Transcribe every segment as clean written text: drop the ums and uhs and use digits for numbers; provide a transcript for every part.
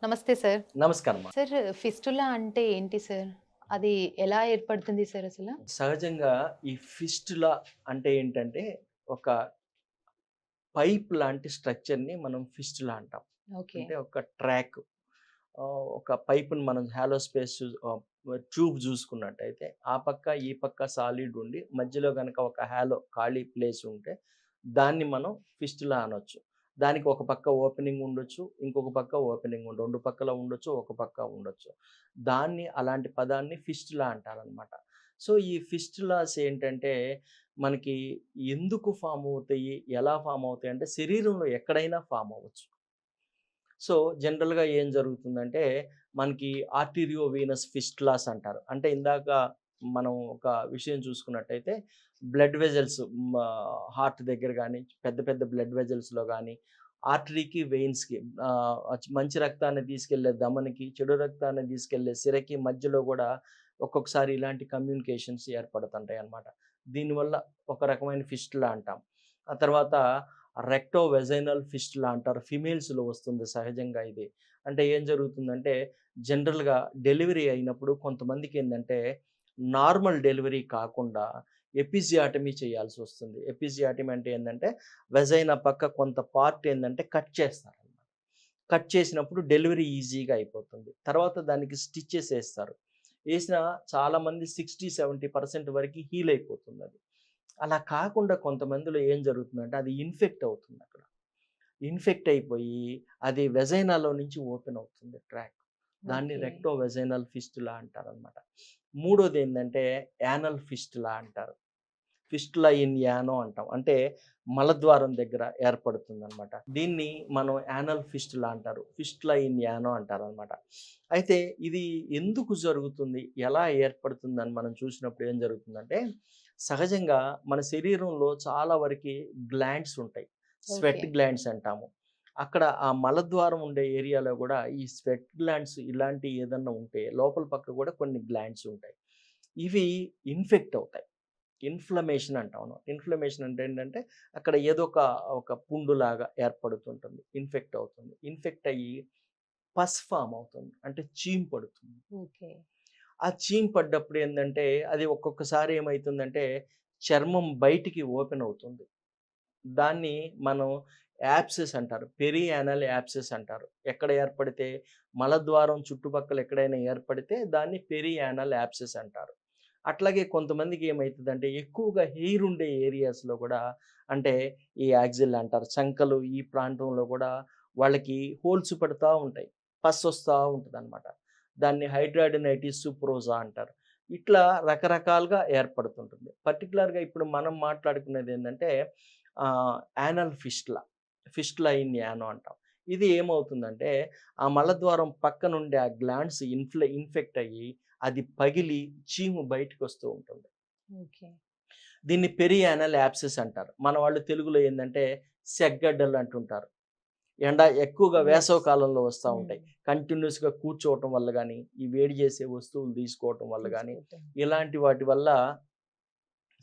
నమస్తే సార్. నమస్కారం. Sir fistula అంటే ఏంటి సార్? అది ఎలా ఏర్పడుతుంది సార్ అసల? సహజంగా ఈ ఫిస్టులా అంటే ఏంటంటే, ఒక పైప్ లాంటి స్ట్రక్చర్‌ని మనం ఫిస్టులా అంటాం. ఓకే. అంటే ఒక ట్రాక్ ఒక పైప్‌ని మనం హాలో స్పేస్ ట్యూబ్ చూసుకున్నట్టయితే, ఆ పక్క, ఈ పక్క సాలిడ్ ఉండి, మధ్యలో గనక ఒక హాలో ఖాళీ ప్లేస్ ఉంటే, దాన్ని మనం ఫిస్టులా అనొచ్చు. దానికి ఒక పక్క ఓపెనింగ్ ఉండొచ్చు. ఇంకొక పక్క ఓపెనింగ్ 2 పక్కల ఉండొచ్చు. ఒక పక్క ఉండొచ్చు. అలాంటి పదాన్ని ఫిస్టులా అంటారనమాట. సో, ఈ ఫిస్టులాస్ ఏంటంటే, మనకి ఎందుకు ఫార్మ్ అవుతాయి? ఎలా ఫార్మ్ అవుతాయి? అంటే శరీరంలో ఎక్కడైనా ఫార్మ్ అవ్వచ్చు. సో, జనరల్‌గా ఏం జరుగుతుందంటే, మనకి ఆర్టీరియో వీనస్ ఫిస్టులాస్ అంటారు. అంటే ఇందాక మనం ఒక విషయం చూసుకున్నట్టయితే, బ్లడ్ వెసెల్స్ మా హార్ట్ దగ్గర గాని, పెద్ద పెద్ద బ్లడ్ వెసెల్స్‌లో గాని, ఆర్టరీకి, వెయిన్స్‌కి మంచి రక్తాన్ని తీసుకెళ్ళే ధమనికి, చెడు రక్తాన్ని తీసుకెళ్ళే సిరకి మధ్యలో గూడా ఒక్కొక్కసారి ఇలాంటి కమ్యూనికేషన్స్ ఏర్పడుతుంటాయన్నమాట. దీనివల్ల ఒక రకమైన ఫిస్టులా అంటాం. ఆ తర్వాత రెక్టో వెజైనల్ ఫిస్టులా అంటారు. ఫిమేల్స్‌లో వస్తుంది సహజంగా ఇది. అంటే ఏం జరుగుతుందంటే, జనరల్‌గా డెలివరీ అయినప్పుడు కొంతమందికేందంటే, నార్మల్ డెలివరీ కాకుండా ఎపిజియాటమీ చేయాల్సొస్తుంది. ఎపిజియాటమీ అంటే ఏందంటే, వెజైనా పక్క కొంత పార్ట్ ఏందంటే కట్ చేస్తారనమాట. కట్ చేసినప్పుడు డెలివరీ ఈజీగా అయిపోతుంది. తర్వాత దానికి స్టిచెస్ ఏస్తారు. ఏసినా చాలామంది 60, 70% వరకి హీల్ అయిపోతుందది. అలా కాకుండా కొంతమందిలో ఏం జరుగుతుందంటే అది ఇన్ఫెక్ట్ అవుతుందక్కడ. ఇన్ఫెక్ట్ అయిపోయి అది వెజైనాలో నుంచి ఓపెన్ అవుతుంది ట్రాక్. దాన్ని ఓకే. రెక్టో వెజైనల్ ఫిస్టులా అంటారనమాట. మూడోదేందంటే యానల్ ఫిస్టులా అంటారు. ఫిస్టులా ఇన్ యానో అంటాం. అంటే మలద్వారం దగ్గర ఏర్పడుతుందనమాట. దీన్ని మనం యానల్ ఫిస్టులా అంటారు. ఫిస్టులా ఇన్ యానో అంటారనమాట. అయితే ఇది ఎందుకు జరుగుతుంది? ఎలా ఏర్పడుతుందని మనం చూసినప్పుడు ఏం జరుగుతుందంటే, సహజంగా మన శరీరంలో చాలా వరకి గ్లాండ్స్ ఉంటాయి. ఓకే. స్వెట్ గ్లాండ్స్ అంటాము. అక్కడ ఆ మలద్వారం ఉండే ఏరియాలో గూడా ఈ స్వెట్ గ్లాండ్స్ ఇలాంటియి ఏదన్నా ఉంటే లోపల పక్క గూడా కొన్ని గ్లాండ్స్ ఉంటాయి. ఇవి ఇన్ఫెక్ట్ అవుతాయి. ఇన్‌ఫ్లమేషన్ అంటాం. ఇన్‌ఫ్లమేషన్ అంటే ఏంటంటే, అక్కడ ఏదో ఒక పుండులాగా ఏర్పడుతుంటుంది. ఇన్ఫెక్ట్ అవుతుంది. ఇన్ఫెక్ట్ అయ్యి పస్ ఫార్మ్ అవుతుంది. అంటే చీము పడుతుంది. ఓకే. ఆ చీము పడ్డప్పుడు ఏందంటే, అది ఒక్కొక్కసారి ఏమైతుందంటే, చర్మం బయటికి ఓపెన్ అవుతుంది. దాన్ని మనం యాబ్సెస్ అంటారు. పెరియానల్ యాబ్సెస్ అంటారు. ఎక్కడ ఏర్పడితే మలద్వారం చుట్టుపక్కల ఎక్కడైనా ఏర్పడితే దాన్ని పెరియానల్ యాబ్సెస్ అంటారు. అట్లాగే కొంతమందికి ఏమైతదంటే ఎక్కువగా హెయిర్ ఉండే ఏరియాస్‌లో గూడా అంటే ఈ యాక్సిల్ అంటారు. చంకలు ఈ ప్రాంతంలో గూడా వాళ్ళకి హోల్స్ పడతా ఉంటాయి. పస్ వస్తా ఉంటదనమాట. దాన్ని హైడ్రాడినైటిస్ సుప్రోజా అంటారు. ఇట్లా రకరకాలుగా ఏర్పడుతుంటుంది. పర్టిక్యులర్‌గా ఇప్పుడు మనం మాట్లాడుకునేదేంటంటే యానల్ ఫిస్టులా. ఫిస్టులా ఇన్ యానో అంటాం. ఇది ఏమవుతుందంటే, ఆ మలద్వారం పక్కనుండే ఆ గ్లాండ్స్ ఇన్ఫెక్ట్ అయ్యి, అది పగిలి చీము బయటికొస్తూ ఉంటుంది. ఓకే. దీన్ని పెరియానల్ యాబ్సెస్ అంటారు. మన వాళ్ళు తెలుగులో ఏందంటే, సెగ్గడ్డలు అంటుంటారు. ఎక్కువగా యెస్. వేసవి కాలంలో వస్తా హ్మ్. ఉంటాయి. కంటిన్యూయస్‌గా కూర్చోవటం వల్ల గాని, ఈ వేడి చేసే వస్తువులు తీసుకోవటం వల్ల గాని, తీసుకోవటం. ఇలాంటి వాటి వల్ల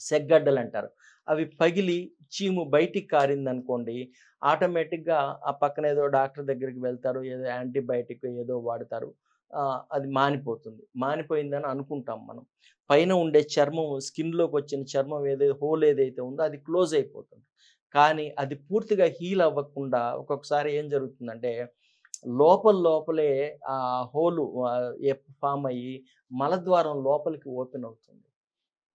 సెగ్గడ్డలంటారు. అవి పగిలి చీము బయటికి కారిందనుకోండి, ఆటోమేటిక్‌గా ఆ పక్కన ఏదో డాక్టర్ దగ్గరికి వెళ్తారు. ఏదో యాంటీబయాటిక్ ఏదో వాడతారు. అది మానిపోతుంది. మానిపోయిందని అనుకుంటాం మనం. పైన ఉండే చర్మం స్కిన్‌లోకొచ్చిన చర్మం హోల్ ఏదైతే ఉందో అది క్లోజ్ అయిపోతుంది. కానీ అది పూర్తిగా హీల్ అవ్వకుండా ఒక్కొక్కసారి ఏం జరుగుతుందంటే, లోపలే హోలు ఫార్మ్ అయ్యి మలద్వారం లోపలికి ఓపెన్ అవుతుంది.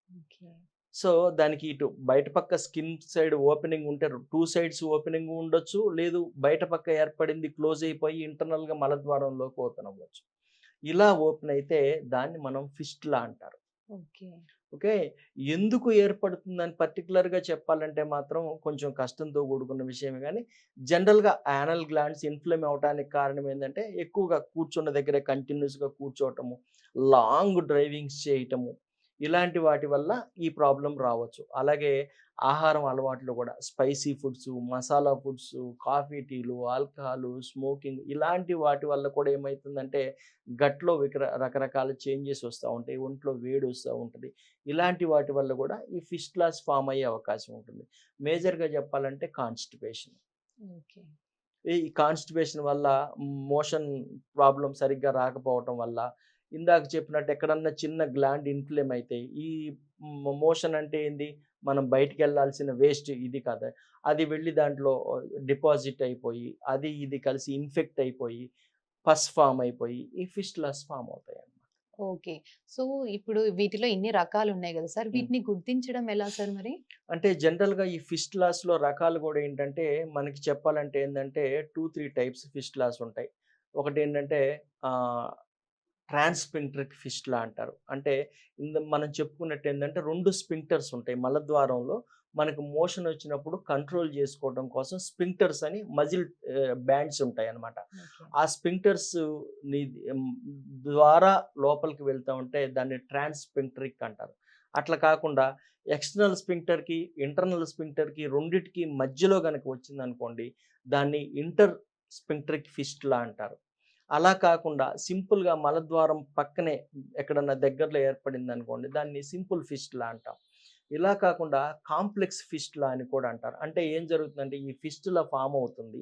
ఓకే. సో, దానికి ఇటు బయట పక్క స్కిన్ సైడ్ ఓపెనింగ్ ఉంటే 2 సైడ్స్ ఓపెనింగ్ ఉండొచ్చు. లేదు బయట పక్క ఏర్పడింది క్లోజ్ అయిపోయి ఇంటర్నల్‌గా మలద్వారంలోకి ఓపెన్ అవ్వచ్చు. ఇలా ఓపెన్ అయితే దాన్ని మనం ఫిస్టులా అంటారు. ఓకే. ఓకే. ఎందుకు ఏర్పడుతుందని పర్టిక్యులర్‌గా చెప్పాలంటే మాత్రం కొంచెం కష్టంతో కూడుకున్న విషయమే గానీ, జనరల్‌గా యానల్ గ్లాండ్స్ ఇన్‌ఫ్లేమ్ అవ్వటానికి కారణం ఏందంటే, ఎక్కువగా కూర్చున్న దగ్గరే కంటిన్యూయస్‌గా కూర్చోవటము, లాంగ్ డ్రైవింగ్స్ చేయటము, ఇలాంటి వాటి వల్ల ఈ ప్రాబ్లమ్ రావచ్చు. అలాగే ఆహారం అలవాట్లు గూడా spicy foods, masala foods, coffee, టీలు, ఆల్కహాలు, స్మోకింగ్ ఇలాంటి వాటి వల్ల కూడా ఏమైతుందంటే, గట్‌లో రకరకాల చేంజెస్ వస్తా ఉంటాయి. ఒంట్లో వేడొస్తా ఉంటది. ఇలాంటి వాటి వల్ల గూడా ఈ ఫిస్టులాస్ ఫార్మ్ అయ్యే అవకాశం ఉంటుంది. మేజర్‌గా చెప్పాలంటే కాన్‌స్టిపేషన్. ఓకే. ఈ కాన్‌స్టిపేషన్ వల్ల, మోషన్ ప్రాబ్లమ్ సరిగ్గా రాకపోవటం వల్ల, ఇందాక చెప్పినట్టు ఎక్కడన్నా చిన్న గ్లాండ్ ఇన్‌ఫ్లేమ్ అయితే, ఈ మోషన్ అంటే ఏంది? మనం బయటికెళ్ళాల్సిన వేస్ట్ ఇది కదా! అది వెళ్లి దాంట్లో డిపాజిట్ అయిపోయి, అది ఇది కలిసి ఇన్ఫెక్ట్ అయిపోయి, పస్ ఫార్మ్ అయిపోయి, ఈ ఫిస్టులాస్ ఫార్మ్ అవుతాయన్నమాట. ఓకే. సో, ఇప్పుడు వీటిలో ఇన్ని రకాలున్నాయి గదా సార్! హ్మ్. వీటిని గుర్తించడం ఎలా సార్ మరి? అంటే జనరల్‌గా ఈ ఫిస్టులాస్‌లో రకాలు గూడా ఏంటంటే, మనకి చెప్పాలంటే ఏందంటే 2, 3 టైప్స్ ఫిస్టులాస్ ఉంటాయి. ఒకటేంటంటే ఆహ్, ట్రాన్స్‌స్ఫింక్టరిక్ ఫిస్టులా అంటారు. అంటే మనం చెప్పుకున్నట్టు ఏందంటే 2 స్ఫింక్టర్స్ ఉంటాయి. మలద్వారంలో మనకు మోషన్ వచ్చినప్పుడు కంట్రోల్ జేసుకోవడం కోసం స్ఫింక్టర్స్ అని మజిల్ బ్యాండ్స్ ఉంటాయన్నమాట. ఓకే. ఆ స్ఫింక్టర్స్ ని హ్మ్, ద్వారా లోపలికి వెళ్తా ఉంటే దాన్ని ట్రాన్స్‌స్ఫింక్టరిక్ అంటారు. అట్లా కాకుండా ఎక్స్టర్నల్ స్ఫింక్టర్‌కి, ఇంటర్నల్ స్ఫింక్టర్‌కి రెండిటికి మధ్యలో గనక వచ్చిందనుకోండి, దాన్ని ఇంటర్ స్ఫింక్టరిక్ ఫిస్టులా అంటారు. అలా కాకుండా సింపుల్‌గా మలద్వారం పక్కనే ఎక్కడన్నా దగ్గరలో ఏర్పడిందనుకోండి, దాన్ని సింపుల్ ఫిస్టులా అంటాం. ఇలా కాకుండా కాంప్లెక్స్ ఫిస్టులా అని కూడా అంటారు. అంటే ఏం జరుగుతుందంటే, ఈ ఫిస్టులా ఫార్మ్ అవుతుంది.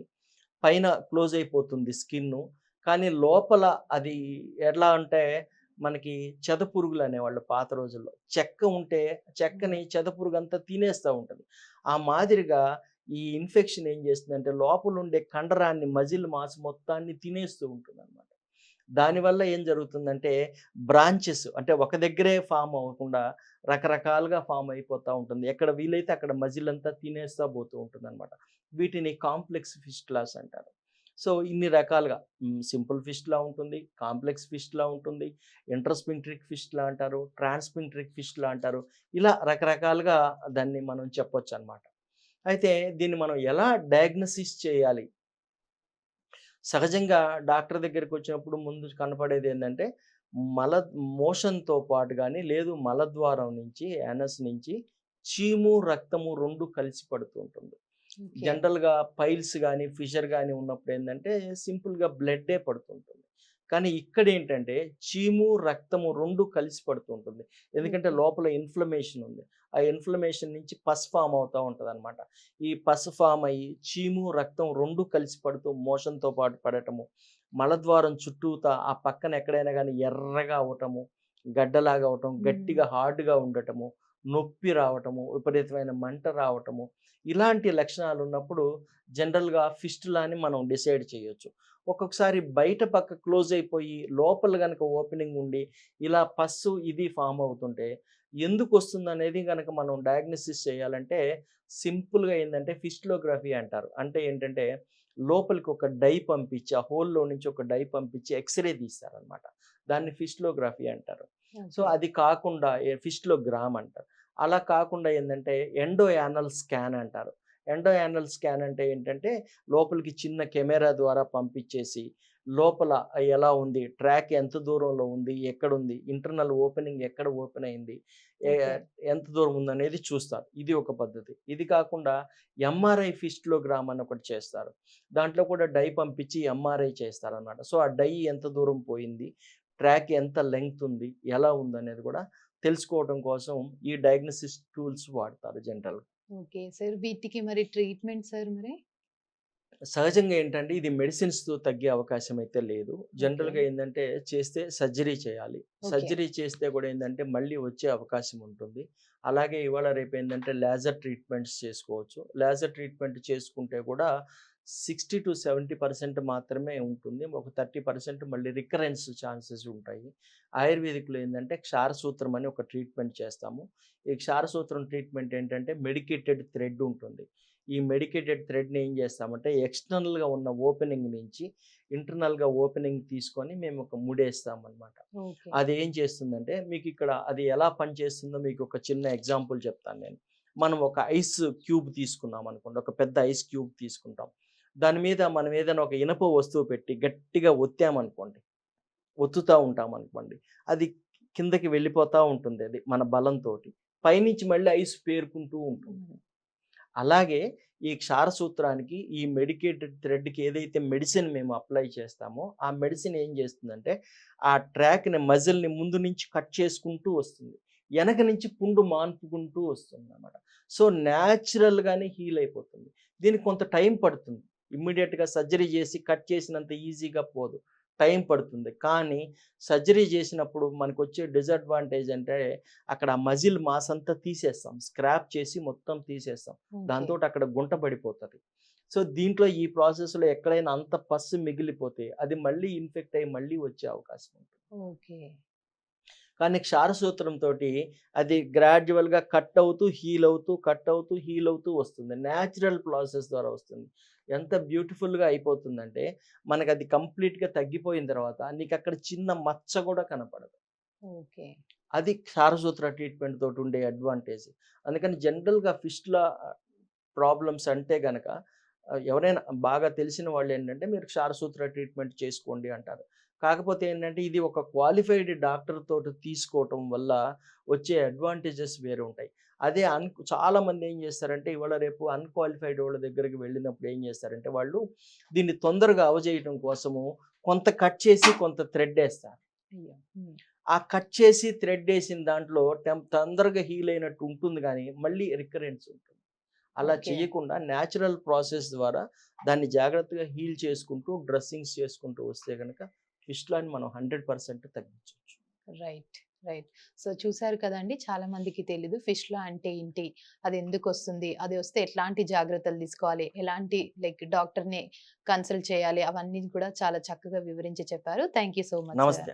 పైన క్లోజ్ అయిపోతుంది స్కిన్ను. కానీ లోపల అది ఎలా అంటే, మనకి చెదపురుగులు అనేవాళ్ళు పాత రోజుల్లో. చెక్క ఉంటే హ్మ్. చెక్కని చెదపురుగంతా తినేస్తా ఉంటది. ఆ మాదిరిగా ఈ ఇన్ఫెక్షన్ ఏం చేస్తుందంటే, లోపలుండే కండరాన్ని, మజిల్ మాస్ మొత్తాన్ని తినేస్తూ ఉంటుందనమాట. దానివల్ల ఏం జరుగుతుందంటే, బ్రాంచెస్ అంటే ఒక దగ్గరే ఫార్మ్ అవ్వకుండా రకరకాలుగా ఫార్మ్ అయిపోతా ఉంటుంది. ఎక్కడ వీలైతే అక్కడ మజిల్ అంతా తినేస్తా పోతూ ఉంటుందనమాట. వీటిని కాంప్లెక్స్ ఫిస్టులాస్ అంటారు. సో, ఇన్ని రకాలుగా సింపుల్ ఫిస్టులా ఉంటుంది, కాంప్లెక్స్ ఫిస్టులా ఉంటుంది, ఇంటర్స్ఫింక్టరిక్ ఫిస్టులా అంటారు, ట్రాన్స్‌స్ఫింక్టరిక్ ఫిస్టులా అంటారు. ఇలా రకరకాలుగా దాన్ని మనం చెప్పొచ్చనమాట. అయితే దీన్ని మనం ఎలా డయాగ్నోసిస్ చేయాలి? సహజంగా డాక్టర్ దగ్గరికొచ్చినప్పుడు ముందు కనపడేదేందంటే, మల మోషన్‌తో పాటు గాని, లేదు మలద్వారం నుంచి, యానస్ నుంచి చీము, రక్తము 2 కలిసి పడుతూ ఉంటుంది. ఓకే. జనరల్‌గా పైల్స్ గాని, ఫిషర్ గాని ఉన్నప్పుడేందంటే, సింపుల్‌గా బ్లడ్డే పడుతుంటుంది. కానీ ఇక్కడేంటంటే, చీము, రక్తము 2 కలిసి పడుతూ ఉంటుంది. ఎందుకంటే ఓకే. లోపల ఇన్‌ఫ్లమేషన్ ఉంది. ఆ ఇన్‌ఫ్లమేషన్ నుంచి పస్ ఫార్మ్ అవుతా ఉంటదనమాట. ఈ పస్ ఫార్మ్ అయ్యి, చీము, రక్తం 2 కలిసి పడుతూ మోషన్‌తో పాటు పడటము, మలద్వారం చుట్టూతా ఆ పక్కన ఎక్కడైనా గాని ఎర్రగా అవ్వటము, గడ్డలాగా అవ్వటం, హ్మ్. గట్టిగా హార్డ్‌గా ఉండటము, నొప్పి రావటము, విపరీతమైన మంట రావటము, ఇలాంటి లక్షణాలున్నప్పుడు జనరల్‌గా ఫిస్టులా అని మనం డిసైడ్ చేయొచ్చు. ఒక్కొక్కసారి బయట పక్క క్లోజ్ అయిపోయి, లోపల గనక ఓపెనింగ్ ఉండి, ఇలా పస్సు ఇది ఫార్మ్ అవుతుంటే, ఎందుకొస్తుందనేది గనక మనం డయాగ్నోసిస్ చేయాలంటే, సింపుల్‌గా ఏందంటే ఫిస్టులోగ్రఫీ అంటారు. అంటే ఏంటంటే, లోపలికి ఒక డై పంపించి, ఆ హోల్‌లో నుంచి ఒక డై పంపించి ఎక్స్‌రే తీస్తారనమాట. దాన్ని ఫిస్టులోగ్రఫీ అంటారు. So, okay. అది కాకుండా ఫిస్టులోగ్రామ్ అంటారు. అలా కాకుండా ఏందంటే, ఎండో యానల్ స్కాన్ అంటారు. ఎండో యానల్ స్కాన్ అంటే ఏంటంటే, లోపలికి చిన్న కెమెరా ద్వారా పంపించేసి, లోపల ఎలా ఉంది? ట్రాక్ ఎంత దూరంలో ఉంది? ఎక్కడుంది? ఇంటర్నల్ ఓపెనింగ్ ఎక్కడ ఓపెన్ అయింది? ఏ ఓకే. ఎంత దూరం ఉందనేది చూస్తారు. ఇది ఒక పద్ధతి. ఇది కాకుండా ఎంఆర్ఐ ఫిస్టులోగ్రామ్ అని ఒకటి చేస్తారు. దాంట్లో కూడా డై పంపించి ఎంఆర్ఐ చేస్తారనమాట. సో, ఆ డై ఎంత దూరం పోయింది? ట్రాక్ ఎంత లెంగ్త్ ఉంది? ఎలా ఉందనేది కూడా తెలుసుకోవడం కోసం ఈ డయాగ్నోసిస్ టూల్స్ వాడతారు జనరల్‌గా. ఓకే. సార్ వీటికి మరి ట్రీట్మెంట్ సార్ మరి? సహజంగా ఏంటంటే ఇది మెడిసిన్స్‌తో తగ్గే అవకాశం అయితే లేదు. ఓకే. జనరల్‌గా ఏందంటే చేస్తే సర్జరీ చేయాలి. ఓకే. సర్జరీ చేస్తే కూడా ఏందంటే మళ్ళీ వచ్చే అవకాశం ఉంటుంది. అలాగే ఇవాళ రేపు ఏందంటే లేజర్ ట్రీట్మెంట్స్ చేసుకోవచ్చు. లేజర్ ట్రీట్మెంట్ చేసుకుంటే కూడా 60-70% మాత్రమే ఉంటుంది. ఒక 30% మళ్ళీ రికరెన్స్ ఛాన్సెస్ ఉంటాయి. ఆయుర్వేదిక్‌లో ఏందంటే క్షారసూత్రం అని ఒక ట్రీట్మెంట్ చేస్తాము. ఈ క్షారసూత్రం ట్రీట్మెంట్ ఏంటంటే మెడికేటెడ్ థ్రెడ్ ఉంటుంది. ఈ మెడికేటెడ్ థ్రెడ్‌ని ఏం చేస్తామంటే ఎక్స్‌టర్నల్‌గా ఉన్న ఓపెనింగ్ నుంచి ఇంటర్నల్‌గా ఓపెనింగ్ తీసుకొని మేము ఒక ముడేస్తామనమాట. ఓకే. అది ఏం చేస్తుందంటే మీకిక్కడ అది ఎలా పనిచేస్తుందో మీకొక చిన్న ఎగ్జాంపుల్ చెప్తాను నేను. మనం ఒక ఐస్ క్యూబ్ తీసుకున్నామనుకోండి. ఒక పెద్ద ఐస్ క్యూబ్ తీసుకుంటాం. దాని మీద మనం ఏదైనా ఒక ఇనప వస్తువు పెట్టి గట్టిగా ఒత్తామనుకోండి. ఒత్తుతా ఉంటామనుకోండి. అది కిందకి వెళ్ళిపోతా ఉంటుంది అది మన బలంతోటి. పైనుంచి మళ్ళీ ఐస్ పేరుకుంటూ ఉంటుంది. హ్మ్. అలాగే ఈ క్షారసూత్రానికి, ఈ మెడికేటెడ్ థ్రెడ్‌కి ఏదైతే మెడిసిన్ మేము అప్లై చేస్తామో, ఆ మెడిసిన్ ఏం చేస్తుందంటే, ఆ ట్రాక్‌ని మజిల్‌ని ముందు నుంచి కట్ చేసుకుంటూ వస్తుంది. ఎనక నుంచి పుండు మాన్పుకుంటూ వస్తుందనమాట. సో, నేచురల్‌గానే హీల్ అయిపోతుంది. దీనికి కొంత టైం పడుతుంది. ఇమ్మీడియేట్‌గా సర్జరీ చేసి కట్ చేసినంత ఈజీగా పోదు. టైం పడుతుంది. కానీ సర్జరీ చేసినప్పుడు మనకొచ్చే డిసడ్వాంటేజ్ అంటే అక్కడ ఆ మజిల్ మాస్ అంతా తీసేస్తాం. స్క్రాప్ చేసి మొత్తం తీసేస్తాం. ఓకే. దాంతోటి అక్కడ గుంట పడిపోతది. సో, దీంట్లో ఈ ప్రాసెస్‌లో ఎక్కడైనా అంత పస్సు మిగిలిపోతే అది మళ్ళీ ఇన్ఫెక్ట్ అయ్యి మళ్ళీ వచ్చే అవకాశం ఉంటుంది. ఓకే. కానీ క్షారసూత్రంతోటి అది గ్రాడ్యువల్‌గా కట్ అవుతూ, హీల్ అవుతూ, కట్ అవుతూ, హీల్ అవుతూ వస్తుంది. న్యాచురల్ ప్రాసెస్ ద్వారా వస్తుంది. ఎంత బ్యూటిఫుల్‌గా అయిపోతుందంటే, మనకది కంప్లీట్‌గా తగ్గిపోయిన తర్వాత నీకక్కడ చిన్న మచ్చ గూడా కనపడదు. ఓకే. అది క్షారసూత్ర ట్రీట్‌మెంట్ తోటుండే అడ్వాంటేజ్. అందుకని జనరల్‌గా ఫిస్టులా ప్రాబ్లమ్స్ అంటే గనక ఎవరైనా బాగా తెలిసిన వాళ్ళేంటంటే, మీరు క్షారసూత్ర ట్రీట్‌మెంట్ చేసుకోండి అంటారు. కాకపోతే ఏంటంటే, ఇది ఒక క్వాలిఫైడ్ డాక్టర్ తోటి తీసుకోవటం వల్ల వచ్చే అడ్వాంటేజెస్ వేరే ఉంటాయి. అదే చాలామంది ఏం చేస్తారంటే, ఇవాళ రేపు అన్‌క్వాలిఫైడ్ వాళ్ళ దగ్గరికి వెళ్ళినప్పుడు ఏం చేస్తారంటే, వాళ్ళు దీన్ని తొందరగా అవజేయటం కోసము కొంత కట్ చేసి, కొంత థ్రెడ్డేస్తారు. అయ్యో! హ్మ్. ఆ కట్ చేసి థ్రెడ్డేసిన దాంట్లో తొందరగా హీల్ అయినట్టు ఉంటుంది గానీ, మళ్ళీ రికరెన్స్ ఉంటుంది. అలా ఓకే. చేయకుండా న్యాచురల్ ప్రాసెస్ ద్వారా దాన్ని జాగ్రత్తగా హీల్ చేసుకుంటూ, డ్రెస్సింగ్స్ చేసుకుంటూ వస్తే గనక ఫిస్టులాని మనం 100% తగ్గించొచ్చు. రైట్. రైట్. సో, చూసారు కదండీ! చాలా మందికి తెలీదు ఫిష్‌లా అంటే ఏంటి? అది ఎందుకొస్తుంది? అది వస్తే ఎట్లాంటి జాగ్రత్తలు తీసుకోవాలి? ఎలాంటి లైక్ డాక్టర్‌ని కన్సల్ట్ చేయాలి? అవన్నీ కూడా చాలా చక్కగా వివరించి చెప్పారు. Thank you so much sir. నమస్తే.